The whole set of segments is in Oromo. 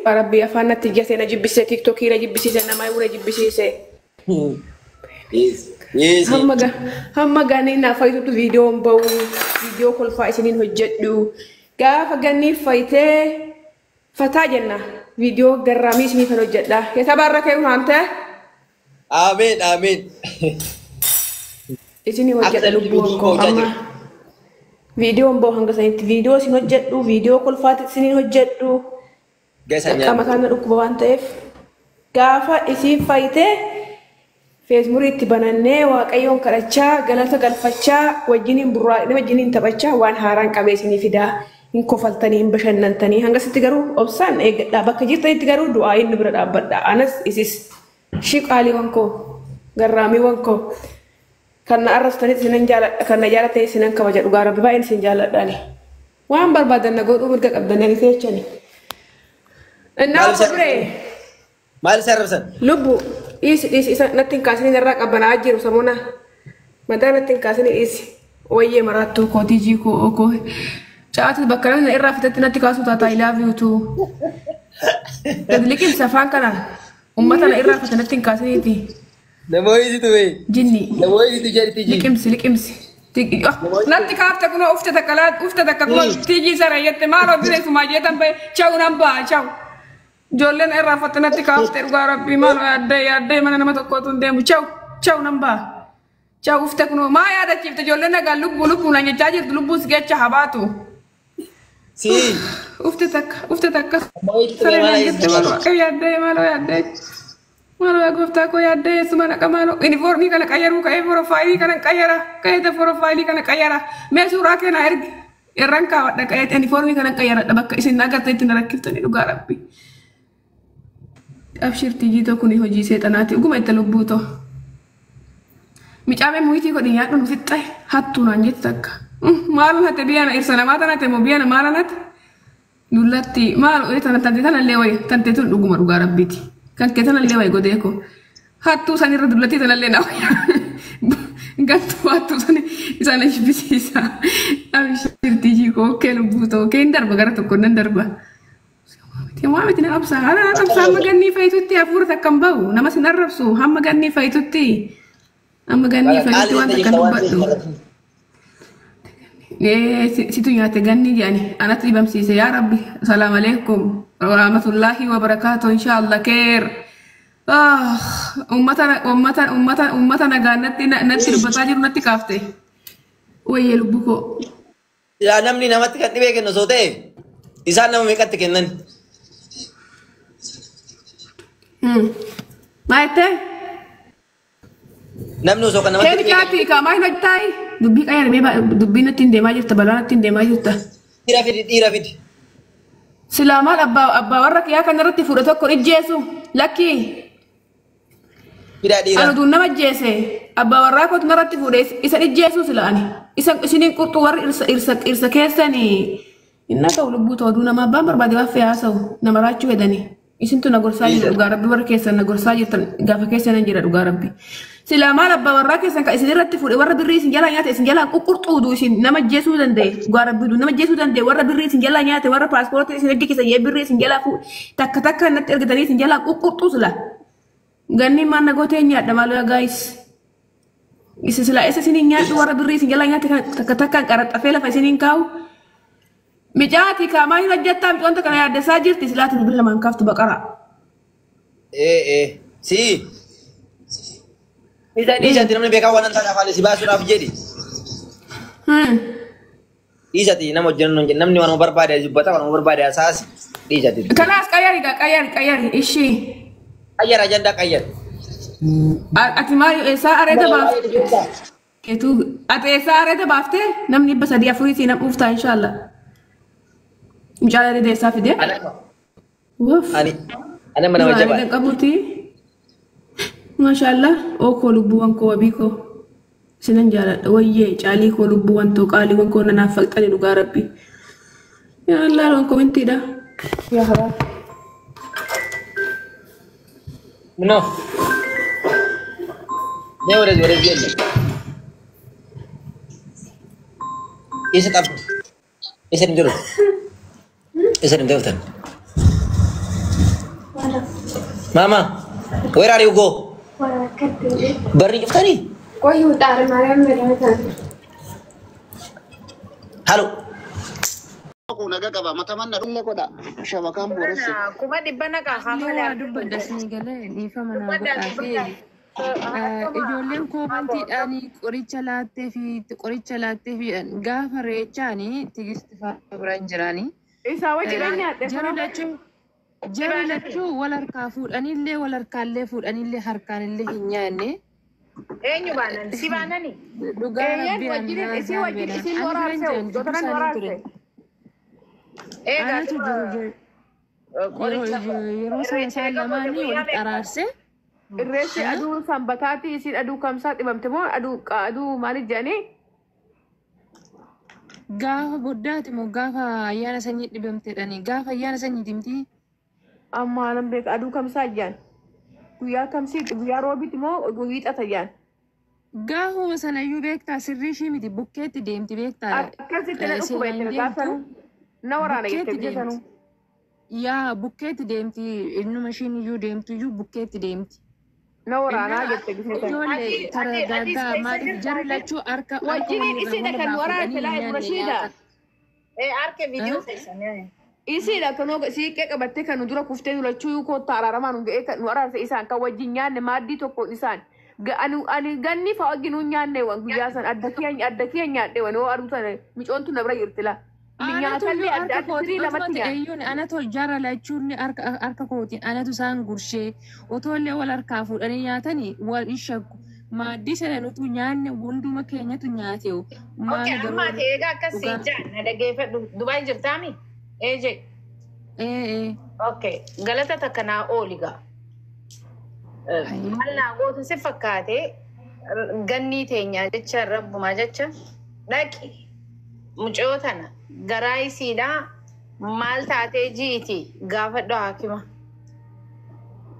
ربي أفنى تجسنا جبسة تيك توك إلى جبسة ما يوري جبسة هم غني نافيتو فيديو مبو فيديو كل فايسين هجدو قاف غني فايته فتاجنا فيديو غرامي سني فنوجدا يتبارك يوم أنت آمين آمين إسني وجد لبوكو أما فيديو مبو هنگا سنت فيديو سنو هجدو فيديو كل فايت سني هجدو كما كان ركبو أنتف قاف إسي فايته فيسبوك تبنانه وكأيون كرتشا جلسة جلفتشا وجنين برا لما جنين تبتشا وان هاران كبيسيني فدا إن كفلتني إن بشننتني هنگا ستجارو أبسان لا بكجيت تجارو دعائين نبرد أبدا أنا إسيس شيك علي وانكو غرامي وانكو كنا أرستني سنن جال كنا جالته سنن كوجد وغارة بباين سنجال داني وان بربادن نقول أمرك أبدنا نسيتشني الناس كبره مال سربسن لبو is nothing kasini nerrak abana ajiru samona mata nothing kasini is oye maratu ko tiji ko ko chaat bakara na irra fitat nati kasu tata I love you too tadlikin safan kana ummata na irra fitat nothing kasini ti namoizi tu we jinni namoizi tu jari tiji likimsi tigi nati kaafta kuno ufta takkuno tiji sara yette maro bire suma jetan be ciao namba ciao جولن إرافة نتكاف ترجع ربي ما يا من أنا ما تقولون ديمو ciao نمبا ciao افتكنو ما يا كيف تجولن قال لب ولا نجاجر لب سجى شهباتو سي افتتك سلام يا دي مالو يا قفتاكو يا دي سمانا كمالو إنفورمي كنا كيرو كاي بروفايلي كنا كيرا كاي بروفايلي كنا كيرا مسورا كنا إرج إرانكا ودا كاي إنفورمي كنا كيرا دبك إسن ناقر تيجي نركبتني لقى ربي أبشر تيجي تكوني هجي سيتناتي وقوم يتلبوتو ميجامي مويتي كودي ياتو نسيتاي هاتو نانجتك مالو هتبيانا إرسانا ما تناتي مبيانا مالانات نولاتي مالو إيتانا تنتيتانا الليوي تنتيتون لقوم رقا ربيتي كان كيتانا الليوي قديكو هاتو ساني ردولاتي تانا اللي ناوي قاتو هاتو ساني شبسيسا أبشر تيجي كو كيلبوتو كين دربا غارتو كونن دربا ما بتنا أبصر أنا أبصر هم جاني فايتوتي أفور تكمباو نما سنرفسو هم جاني فايتوتي هم جاني فايتوتي وأنت كانوا بدو إيه سيتو يا تجاني يعني أنا تري بمسيسة يا ربي السلام عليكم ورحمة الله وبركاته إن شاء الله خير أمتنا قالت نتي ربطاجر نتي كافته ويا لبوكو يا نمني نمت كتني بيك نصوته إذا نمو ميكت كنن ما يته نمنو سوكا نمت هيك كاتي كمان نجتاي دبي كأي ربي دبي نتين دماجر تبلان نتين دماجر تا تيرا فيد سلامات أبا ورك يا كان رتي فرطة كوري جيسو لكي أنا دون نما جيسه أبا ورك كنت نرتي فرطة إسا جيسو سلاني إسا سنين كنت ور إرسا كيساني إنك ولبوت ودونا ما بامر بعد ما في عسو نمراتشو هداني إسنتو نغرساجي ربي وركيسا نغرساجي غافا كيسا نجيرا ربي سلا ما ربا وراكيسا كايسا رتي فرطة ورا بالرئيس نجالا نياتي سنجالا قرطو دوشين نما جيسو دندي غاربي دو نما جيسو دندي ورا بالرئيس نجالا نياتي ورا باسبورت سنجي كيسا يبرئيس نجالا فو تكا نترغداني سنجالا قرطو سلا غني ما نغوتي نيات دمالو يا guys إسا سلا إسا سنين نيات ورا بالرئيس نجالا نياتي تكا كارت أفيلا فايسينين كاو مجاتي كما ينجتا بيونتا كان يا دساجر تسلات بالله ما كافت بقرا ايه سي إذا تنمني بيكا وانا تانا فالي سباسو راف جدي إذا تنمو جنون نمني وانا بربادي جبتا وانا بربادي أساسي إذا تنمو خلاص كياري إشي كيار أجندا كيار أتماري إسا أريد باف إتو أتو إسا أريد بافته نمني بس أدي أفريتي نم أفتا إن شاء الله مجال ده سافي ده وف أنا من وجبة أنا كابوتي ما شاء الله أو كلبوان كوابيكو سنن جالت ويه جالي كلبوان تو كالي وان كونا نافق تاني لغا ربي يا الله لون كومنتي ده يا حرام منو ده ورز جيل إيش تابو إيش نجرو إيش نجرو Mama, where are you go? Barri Juftani? Hello. Aku naga kaba mata mana dulu koda shabakan boresi. Kuma dibbana ka Waa dubbadda sii galee dhiifama naa godhaa ijoolleen koomantiidhaan qoricha laattee fi gaafa reechaanii tigisti fa'aa biraan jiraanii. Isa wajjin nyaadhe. Jara lachuu wal harkaa fuudhanillee wal harkaallee fuudhanillee harkaanillee hin nyaanne. Eenyu baanan si baanani? Dhugaa rabbii annaa zaabedha. Eegatu yeroo sana isaan lamaanii walitti araarse. Irreessi aduu sanbataati isin aduu kamsaa dhibamte moo aduu maaliif jedhanii? Gaafa boddaati moo gaafa ayyaana sanyii dhibamtedhani gaafa ayyaana sanyii dimtii. Amma nan beeka aduu kamsaa jaan. Guyyaa kamsiiti guyyaa roobiiti moo wiixata jaan. Gaafuma sanayyuu beektaa sirrii ishii miti bukkeetti deemti beektaa. Akkasitti na dhukkuba itti gaafanu. Na waraana jettee biyya yaa bukkeetti deemti innuma ishiin iyyuu deemtu iyyuu bukkeetti deemti. Na waraanaa jettee biyya ijoollee tara gaggaa maaliif jarri lachuu harka wajjiniin isiidha kan waraana filaa Rashiida. harka viidiyoo keessanii. Isiidha kanoo siiqqee qabattee kan nu dura kuftee lachuu kottaa araaramaan nu ga'ee nu araarse isaan kan wajjin nyaanne maaddii tokko isaan. Ani ganni fa'aa wajjin nyaanne waan guyyaa san adda kiyya nyaadhe waan yoo aduu sana micoontu na bira jirtila. Nyaatallee adda adda lamatti nyaadhe. Anatu jara lachuun harka kootiin anatu isaan gurshee otollee wal harkaa fuudhanii nyaatanii wal ishaggu maaddii sana nutu nyaanne hunduma keenyatu nyaateewu. Okay, amma egaa akkasii jaan na dhageeffadhu Dubaay jirtaami? Eje. Okay, galata takka naa ooligaa. Allaa gootu si fakkaate gannii teenyaa jecha rabbumaa jecha dhaqi mucoo tana garaa isiidhaa maal taatee jiiti gaafadhu haakima.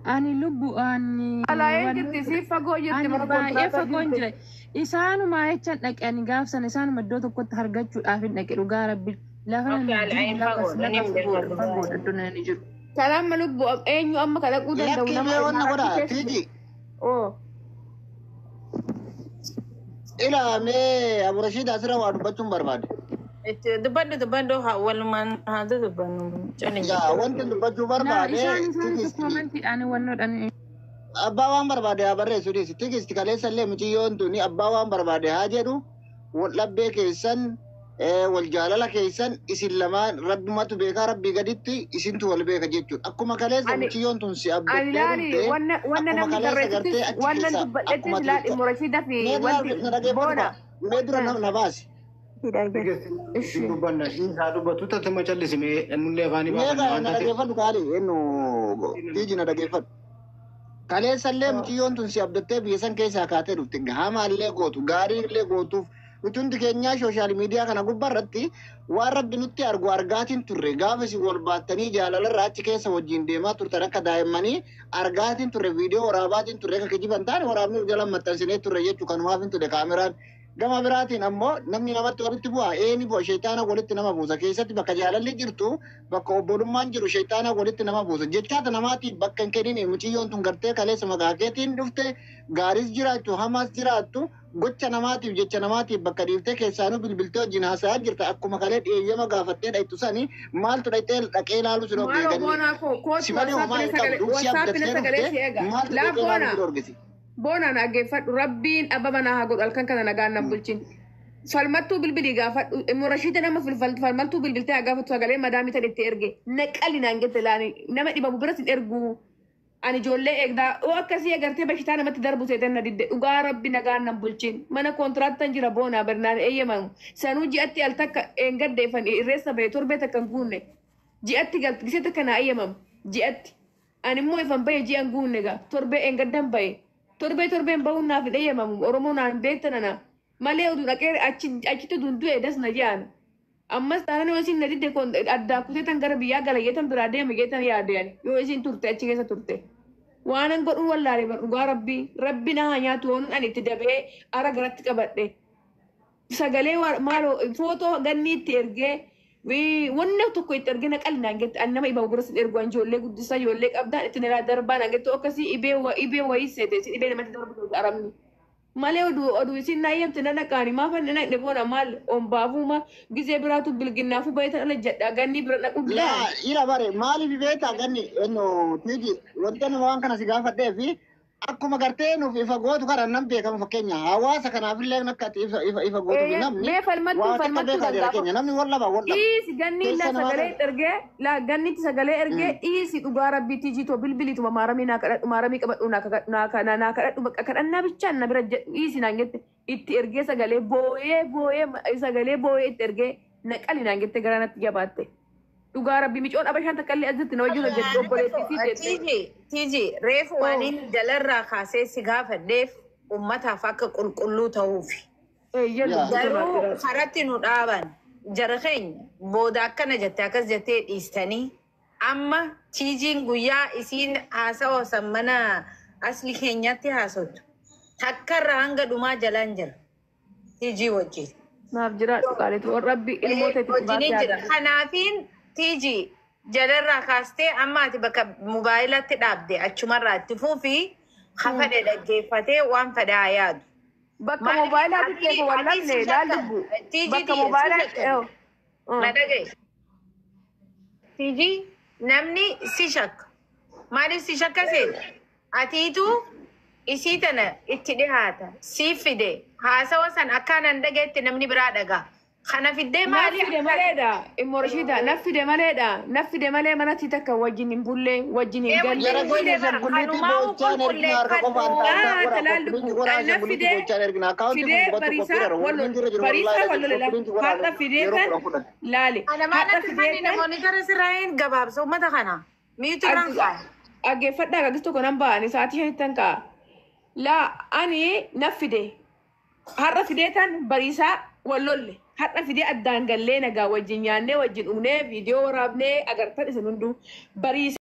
Ani lubbu ani Alaayeen jirti si fagoo jirti ani baay'ee fagoon jira. Isaanumaa jechaan dhaqe ani gaafsan isaanuma iddoo tokkotti argachuudhaaf hin dhaqe dhugaa rabbi lafa namni jiru. Kanaan lubbu eenyu amma kalaquu danda'u Lakkii wanna godha tiji. Ila mee Abu Rashid asira waa dubbachuun barbaade. Dubbaddu walumaan haa dubbannu. Yaa wanti dubbachuu barbaade. Isaan koomantiidhaan wannoodhaan. Abbaa waan barbaade haa barreessu dhiisi. Tigisti kaleessallee muciyyoon tuni abbaa waan barbaade haa jedhu wal dhabbee keessan wal jaalala keessan isin lamaan rabbumatu beekaa rabbii gaditti isintu wal beeka jechuudha. Akkuma kaleessa muciyyoon tun si abdattee dhufte wanna namni barreessutti wanna dubbadhetti ilaali Rashida fi wanti boona. Mee dura na baasi. Dubbanna isaa dubbatu tatuma callisimee nullee afaanii Mee na dhageeffadhu kaali eenyu tiiji na dhageeffadhu. Kaleessallee muciyyoon tun si abdattee biyya san keessaa kaatee dhufte gahamaallee gootu gaariillee gootuuf utundi keenyaa sooshaal miidiyaa kana gubbarratti waan rabbi nutti argu argaatiin turre gaafa si wal baattanii jaalalarraa achi keessa wajjin deemaa turtan akka daa'immanii argaatiin turre viidiyoo waraabaatiin turre akka kijiban taane waraabni jala maxxansinee turre jechuu kanumaaf hin ture kaameraan. Gama biraatiin ammoo namni namatti walitti bu'aa eeni bu'a sheexaana walitti nama buusa keessatti bakka jaalalli jirtu bakka obbolummaan jiru sheexaana walitti nama buusa jechaata namaatiif bakka hin kennin muciyyoon tun gartee kaleessa maqaa keetiin dhufte gaaris jiraattu hamaas jiraattu gocha namaatiif jecha namaatiif bakka dhiiftee keessaanuu bilbiltee wajjin haasa'aa jirta akkuma kalee dhiyeeyyama gaafattee dhaytu sanii maaltu dhaytee dhaqee ilaalu si dhorgeeganii si malee homaa hin qabdu si abdattee dhufte maaltu dhaqee ilaalu si dhorgesi. Boona na geeffadhu rabbiin ababa na haa godhu halkan kana nagaan na bulchin. Falmattuu bilbilii gaafadhu immoo Rashida nama falmattuu bilbiltee haa gaafatu sagalee madaamii tan itti erge naqalli naan jette laani nama dhibamu biras hin ergu. Ani ijoollee eegdaa oo akkasii agartee bashitaa namatti darbu seetan na didde dhugaa rabbi nagaan na bulchin mana kontiraattan jira boona barnaan eeyyamamu sanuu ji'atti al takka eengaddeeffan irreessa bahe torbee takka hin guunne ji'atti galti gisee takka na eeyyamamu ji'atti ani immoo ifan bahe ji'an guunne gaa torbee eengaddan bahe. Torbeen bahuun naaf hin eeyyamamu Oromoo naan beektanana malee oduu dhaqee achitti dundu'e das na jaan ammas taanaan yoo isin na didde addaa kuteetan gara biyyaa galayyeetan biraa deema geetan yaadeen yoo isin turte achi keessa turte waanan godhuun wallaalee dhugaa rabbi na haa nyaatu waan ani itti dabee ara garatti qabadhe sagalee maaloo footoo ganni itti ergee wanna tokko itti argina qalnaan gette annama iba gurus ergu anjoollee guddisa ijoollee qabdaan itti nira darbaan angettu akkasii ibee wayii seete ibee namatti darbu aramni malee oduu isin naayamte nana qaani maafa nana dheboona maal ombaafuma gizee biraatu bilginnaafu bayetan ala jedha ganni bira dhaqudha لا إلى بره مالي في بيت أغني إنه تيجي ودنا ما كان سيجافة ده في أكو ما قرتين وفي فقوت وكان نمبي كم فكينيا هوا سكان في الليل نكت إف فقوت بنمني بيه فالمتو كينيا نمني والله إيسي غني لا سغلي ترجع لا غني تسغلي أرجع إيسي تجارة بتيجي تو بالبلي تو مارمي مارمي كبر ناك كان أنا بتشان نبرج إيسي نانجت إترجع سغلي بوي سغلي بوي ترجع نكالي نانجت تجارة تجابته تجارة بمشون أبشان تكلي أزت نوجه الجدول بوليتي تيجي ريف وانين دلر خاصة سجافة ريف ومتى فك كل توفي جرو خرطي نورابان جرخين بوداك نجتة كز جتة إستني أما تيجي نقويا إسين هاسا وسمنا أصلي خنياتي هاسوت تكر رانغ دوما جلانجر تيجي وجه نعم جرا قالت وربي الموت تبغى خنافين تيجي جلر خاصة أما تبقى موبايلات تدابدي أشمرات تفوفي خفدة دقيقة وان فداياد بك موبايلات تيجي ولا لا لبو بك موبايلات ما دقي تيجي نمني سيشك مالي سيشك كسيد أتيتو إسيتنا اتدهاتا سيفيدي هاسا وسن أكان دقيت نمني برادقا خنا في الدم نفيد مالدا المرشدة نفيد مالدا نفيد مالي مناتي تكا وجني بولي وجني قال لا أنا ما نفيد مونيتور سراين جباب سو ما تخنا ميتو رانكا أجي فتنا قدستو كنام باني ساعتي هيتنكا لا أني نفيد هذا فيديتان بريسا ولولي حتى فيديو أدان قال لنا جا وجنيانه وجن أمنه فيديو رابنه أجر ترى سنندو بريسا